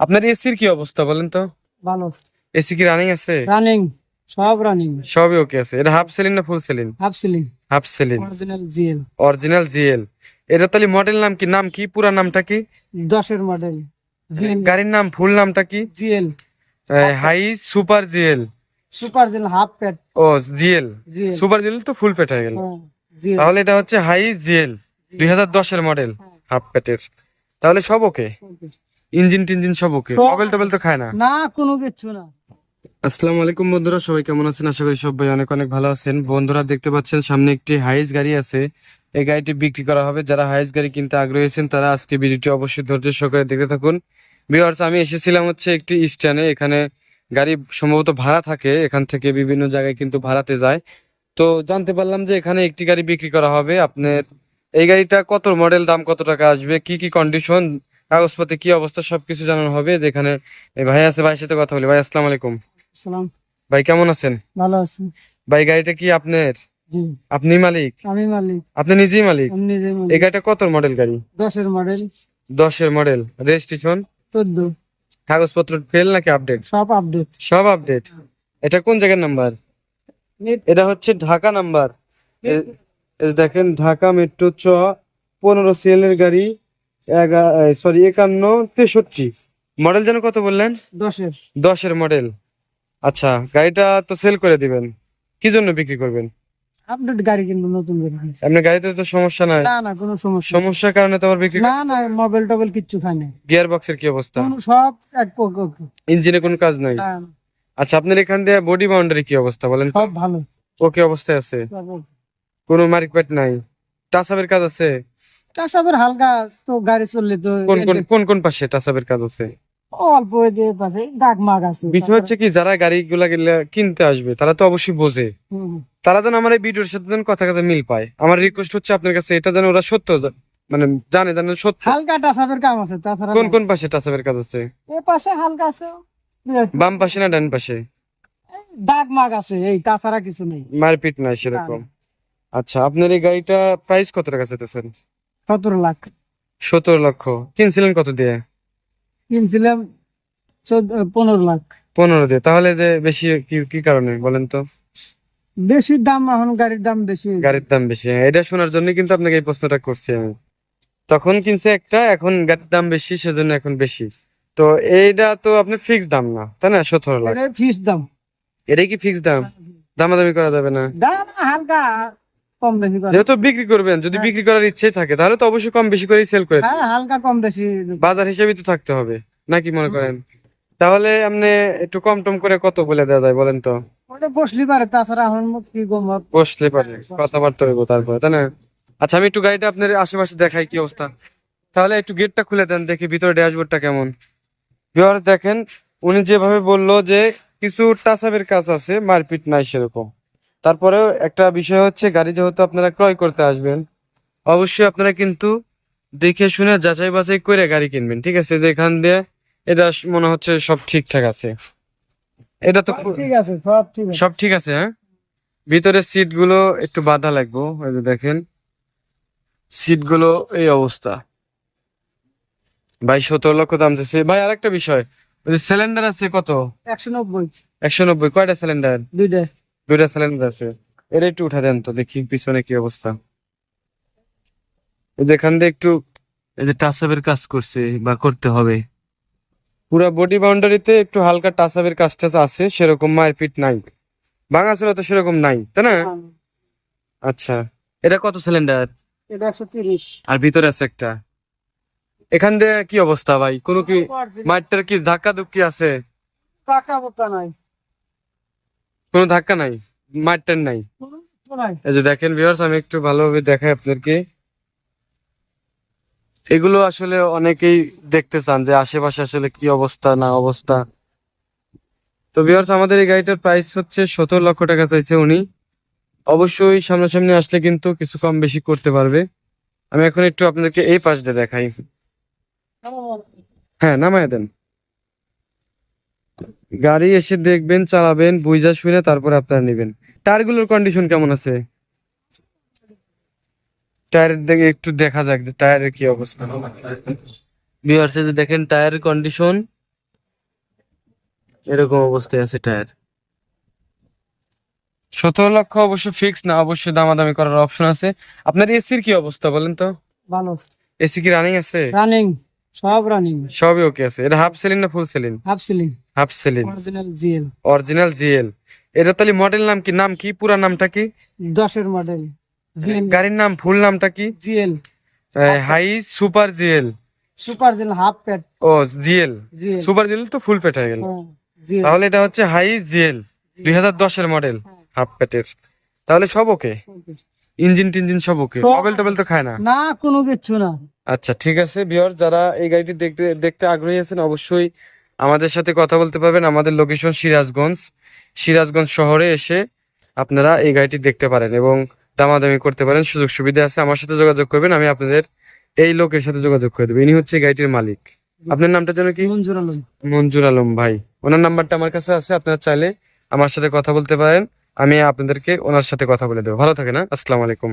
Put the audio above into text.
আপনার এসির কি অবস্থা বলেন তো? ভালো। এসি কি রানিং আছে? রানিং, সব রানিং। সবই ওকে আছে। এটা হাফ সিলিং না full ceiling? Half ceiling, half ceiling, original GL. Original GL. এটা তাহলে মডেল নাম কি পুরা নামটা কি? 10-এর মডেল জিএল। গাড়ির নাম ফুল নামটা কি? GL high super GL. Super GL half প্যাড। ও জিএল। জিএল, সুপার জিএল তো ফুল পেট হয়ে গেল। হ্যাঁ জিএল। তাহলে এটা হচ্ছে হাই জিএল 2010-এর মডেল, হাফ পেটের। তাহলে সব ওকে, ইঞ্জিন টিঞ্জিন সব ওকে, সব মোবাইল টোবাইল তো খায় না? না, কোনো কিছু না। আসসালামু আলাইকুম বন্ধুরা, সবাই কেমন আছেন? আশা করি সবাই অনেক অনেক ভালো আছেন। বন্ধুরা দেখতে পাচ্ছেন সামনে একটি হাইস গাড়ি আছে। এই গাড়িটি বিক্রি করা হবে। যারা হাইস গাড়ি কিনতে আগ্রহী আছেন তারা আজকে ভিডিওটি অবশ্যই ধৈর্য সহকারে দেখতে থাকুন। ভিউয়ার্স, আমি এসেছিলাম হচ্ছে একটি স্ট্যান্ডে। এখানে গাড়ি সম্ভবত ভাড়া থাকে, এখান থেকে বিভিন্ন জায়গায় কিন্তু ভাড়াতে যায়। তো জানতে পারলাম যে এখানে একটি গাড়ি বিক্রি করা হবে। আপনার এই গাড়িটা কত মডেল, দাম কত টাকা আসবে, কি কি কন্ডিশন, কাগজপত্রে কি অবস্থা, সবকিছু জানানো হবে। যেখানে এই ভাই আছে, ভাইয়ের সাথে কথা বলি। ভাই আসসালামু আলাইকুম। সালাম। ভাই কেমন আছেন? ভালো আছি। ভাই গাড়িটা কি আপনার? জি, আপনি মালিক? আমি মালিক। আপনি নিজেই মালিক? আমি নিজে এই মালিক। গাড়িটা কত মডেল গাড়ি? 10-এর মডেল। 10-এর মডেল, রেজিস্ট্রেশন, 14, কাগজপত্র ফেল নাকি আপডেট? সব আপডেট। সব আপডেট। এটা কোন জায়গার নাম্বার? এটা হচ্ছে ঢাকা নাম্বার। দেখেন, ঢাকা মেট্রো 15 সিএল এর গাড়ি, 5163। মডেল যেন কত বললেন? 10-এর 10-এর মডেল। আচ্ছা, গাড়িটা তো সেল করে দিবেন, কি জন্য বিক্রি করবেন? আপডেট গাড়ি, কিন্তু নতুন গাড়ি। আপনার গাড়িতে তো সমস্যা নাই? না না, কোনো সমস্যা নেই। সমস্যার কারণে তো আবার বিক্রি। না না, মোবাইল টোবাইল কিচ্ছু খায় না। গিয়ার বক্সের কি অবস্থা? কোনো সব এক পক্ষ। ইঞ্জিনে কোনো কাজ নাই? না, আচ্ছা, আপনার এখান দিয়ে বডি বাউন্ডারি কি অবস্থা বলেন তো? সব ভালো। ওকে অবস্থায় আছে? সব okay। কোনো মার্কপ্যাট নাই? টাচআপের কাজ আছে? টাচআপের হালকা, তো গাড়ি চললে তো কোন পাশে টাচআপের কাজ আছে? অল্প দিয়ে পাশে দাগ মাগ আছে। বিষয় হচ্ছে কি, যারা গাড়িগুলা কিনতে আসবে তারা তো অবশ্যই বোঝে। হুম, হুম। তারা যেন আমার এই ভিডিওর সাথে যেন কথা কথা মিল পায়। আমার রিকোয়েস্ট হচ্ছে আপনার কাছে, এটা যেন ওরা সত্য মানে জানে, যেন সত্য। হালকা টাচআপের কাম আছে, তাছাড়া কোন না। কোন পাশে টাচআপের কাজ আছে? এ পাশে হালকা আছে, বাম পাশে না ডান পাশে? দাগ মাগ আছে, এই তাছাড়া কিছু নেই। মারপিট নাই সেরকম? আচ্ছা, আপনার এই গাড়িটা প্রাইস কত টাকা চাইতেছেন? 17 লাখ। 17 লক্ষ। কিনছিলেন কত দিয়ে? কিনছিলাম 15 লাখ। 15 দিয়ে? তাহলে যে বেশি কি কি কারণে বলেন তো? বেশি দাম, এখন গাড়ির দাম বেশি হয়েছে। গাড়ির দাম বেশি, হ্যাঁ, এটা শোনার জন্য কিন্তু আপনাকে এই প্রশ্নটা করছি আমি। তখন কিনছে একটা, এখন গাড়ির দাম বেশি, সেজন্য এখন বেশি। তো এইটা তো আপনার ফিক্স দাম না, তাই না? 17 লাখ এটার ফিস দাম। এটাই কি ফিক্স দাম? দামাদামি করা যাবে না? দাম হালকা কম বেশি করে। যেহেতু বিক্রি করবেন, যদি বিক্রি করার ইচ্ছেই থাকে তাহলে তো অবশ্যই কম বেশি করেই সেল করে দিন। হ্যাঁ, হালকা কম বেশি। বাজার হিসেবে তো থাকতে হবে, নাকি মনে করেন? তাহলে আপনি একটু কম টম করে কত বলে দেওয়া যায় বলেন তো? ওটা বসলি পারে, তাছাড়া এখন কি কম। বসলে পারে, কথাবার্তা হইব তারপরে, তাই না? আচ্ছা, আমি একটু গাড়িটা আপনার আশেপাশে দেখাই কি অবস্থা। তাহলে একটু গেটটা খুলে দেন, দেখি ভিতরে ড্যাশবোর্ডটা কেমন। ভিউয়ার্স দেখেন, উনি যেভাবে বললো যে কিছু টাচআপের কাজ আছে, মারপিট নাই সেরকম। তারপরেও একটা বিষয় হচ্ছে, গাড়ি যেহেতু আপনারা ক্রয় করতে আসবেন, অবশ্যই আপনারা কিন্তু দেখে শুনে যাচাই বাছাই করে গাড়ি কিনবেন, ঠিক আছে? যে এখান দিয়ে এটা মনে হচ্ছে সব ঠিকঠাক আছে। এটা তো সব ঠিক আছে, সব ঠিক আছে। সব ঠিক আছে, হ্যাঁ। ভিতরে সিট গুলো একটু বাধা লাগবে, এই যে দেখেন সিট গুলো এই অবস্থা। ভাই 17 লক্ষ দাম চাইছে ভাই। আরেকটা বিষয়, ওই যে সিলিন্ডার আছে কত? 190। 190? কয়টা সিলিন্ডার? দুইটা। দুইটা সিলিন্ডার আছে। এটা একটু উঠা দেন তো দেখি পিছনে কি অবস্থা। এই যে এখান দিয়ে একটু, এই যে টাচআপের কাজ করছে বা করতে হবে। পুরা বডি বাউন্ডারিতে একটু হালকা টাচআপের কাজ টাচ আছে, সেরকম মারপিট নাই, ভাঙাচোরা তো সেরকম নাই, তাই না? আচ্ছা, এটা কত সিলিন্ডার? এটা 130। আর ভিতরে আছে একটা। এখান দিয়ে কি অবস্থা ভাই? কোনো কি মাঠটার কি ধাক্কা ধুক্কি আছে? টাকা বোকা নাই। কোনো ধাক্কা নাই, মাঠটার নাই? কোনো নাই। এই যে দেখেন ভিউয়ার্স, আমি একটু ভালোভাবে দেখাই আপনাদেরকে। এগুলো আসলে অনেকেই দেখতে চান যে আশেপাশে আসলে কি অবস্থা না অবস্থা। তো ভিউয়ার্স, আমাদের এই গাড়িটার প্রাইস হচ্ছে 17 লক্ষ টাকা চাইছে উনি। অবশ্যই সামনাসামনি আসলে কিন্তু কিছু কম বেশি করতে পারবে। আমি এখন একটু আপনাদেরকে এই পাশ দিয়ে দেখাই। হ্যাঁ, নামায় দেন। গাড়ি এসে দেখবেন, চালাবেন, বুঝা শুনে তারপরে আপনারা নেবেন। টায়ারগুলোর কন্ডিশন কেমন আছে? টায়ারের দিকে একটু দেখা যাক যে টায়ারের কি অবস্থা। ভিউয়ার্স, এই যে দেখেন টায়ারের কন্ডিশন এরকম অবস্থায় আছে টায়ার। 17 লক্ষ অবশ্য ফিক্স না, অবশ্যই দামাদামি করার অপশন আছে। আপনার এসির কি অবস্থা বলেন তো? ভালো এসি কি রানিং আছে? রানিং, সব রানিং। সবই ওকে আছে। এটা হাফ সিলিং না full ceiling? Half ceiling, half ceiling, original GL. Original GL. এটা তাহলে মডেল নাম কি, নাম কি, পুরা নামটা কি? 10-এর মডেল জিএল। গাড়ির নাম ফুল নামটা কি? GL high super GL. Super GL half প্যাড। ও জিএল, জিএল, সুপার জিএল তো ফুল পেট হয়ে গেল। জিএল। তাহলে এটা হচ্ছে হাই জিএল 2010-এর মডেল, হাফ পেটের। তাহলে সব ওকে, ইঞ্জিন টিঞ্জিন সব ওকে, সব- অবেল টবেল তো খায় না? না, কোনো কিচ্ছু না। আচ্ছা ঠিক আছে ভিউয়ার, যারা এই গাড়িটি দেখতে দেখতে আগ্রহী আছেন অবশ্যই আমাদের সাথে কথা বলতে পারবেন। আমাদের লোকেশন সিরাজগঞ্জ। সিরাজগঞ্জ শহরে এসে আপনারা এই গাড়িটি দেখতে পারেন এবং দামাদামি করতে পারেন, সুযোগ সুবিধা আছে। আমার সাথে যোগাযোগ করবেন, আমি আপনাদের এই লোকের সাথে যোগাযোগ করে দেবো। ইনি হচ্ছে এই গাড়িটির মালিক। আপনার নামটা যেন কি? মঞ্জুর আলম। মঞ্জুর আলম ভাই। ওনার নাম্বারটা আমার কাছে আছে, আপনারা চাইলে আমার সাথে কথা বলতে পারেন। আমি আপনাদেরকে ওনার সাথে কথা বলে দেবো। ভালো থাকেন, হ্যাঁ? আসসালামু আলাইকুম।